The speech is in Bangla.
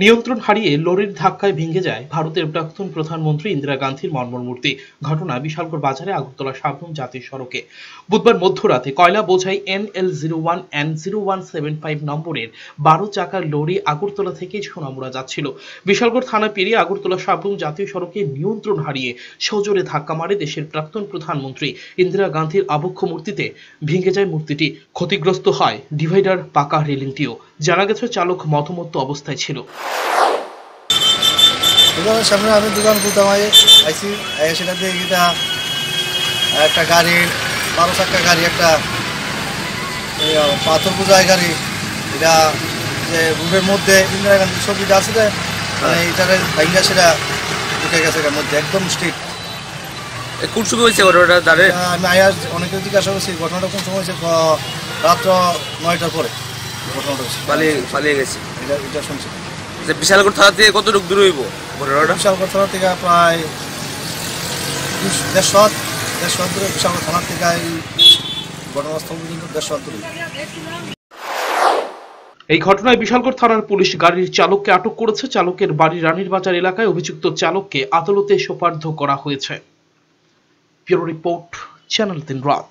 নিয়ন্ত্রণ হারিয়ে লরির ধাক্কায় ভেঙে যায় ভারতের প্রাক্তন প্রধানমন্ত্রী ইন্দিরা গান্ধীর মর্মর-মূর্তি। ঘটনা বিশালগড় বাজারে আগরতলা শাবনুম জাতীয় সড়কে। বুধবার মধ্যরাতে কয়লা বোঝাই NL01 N0175 নম্বরের 12 চাকার লরি আগরতলা থেকে সোনামুড়া যাচ্ছিল। বিশালগড় থানা পেরিয়ে আগরতলা শাবনুম জাতীয় সড়কে নিয়ন্ত্রণ হারিয়ে সজোরে ধাক্কা মারে দেশের প্রাক্তন প্রধানমন্ত্রী ইন্দিরা গান্ধীর আবক্ষ মূর্তিতে। ভেঙে যায় মূর্তিটি, ক্ষতিগ্রস্ত হয় ডিভাইডার পাকা রেলিংটিও। জানা গেছে চালক মথমত্ত অবস্থায় ছিল। সামনে আমি দোকান খুলতাম আইসি সেটা দিয়ে এটা একটা গাড়ি 12 চাকা গাড়ি, একটা পাথর বোঝাই গাড়ি, এটা যে রুটের মধ্যে ইন্দিরা গান্ধীর ছবিটা আছে মানে এটার ভাইঙ্গা সেটা ঢুকে গেছে এর মধ্যে একদম স্ট্রিট। কোন সময় হয়েছে ঘটনাটা জানে? আমি আয়ার অনেকের জিজ্ঞাসা করছি ঘটনাটা কোন সময় হয়েছে, রাত্র 9টার পরে ঘটনাটা হয়েছে। পালিয়ে গেছে এটা শুনছি। বিশালগড় থানা থেকে কতটুকু দূর হইব ঘটনাটা? বিশালগড় থানা থেকে প্রায় 150 দূরে। বিশালগড় থানার থেকে এই ঘটনাস্থল পর্যন্ত 150 দূরে। এই ঘটনায় বিশালগড় থানার পুলিশ গাড়ির চালককে আটক করেছে। চালকের বাড়ি রানীর বাজার এলাকায়। অভিযুক্ত চালককে আদালতে সোপর্দ করা হয়েছে। ব্যুরো রিপোর্ট, চ্যানেল 3 রাত।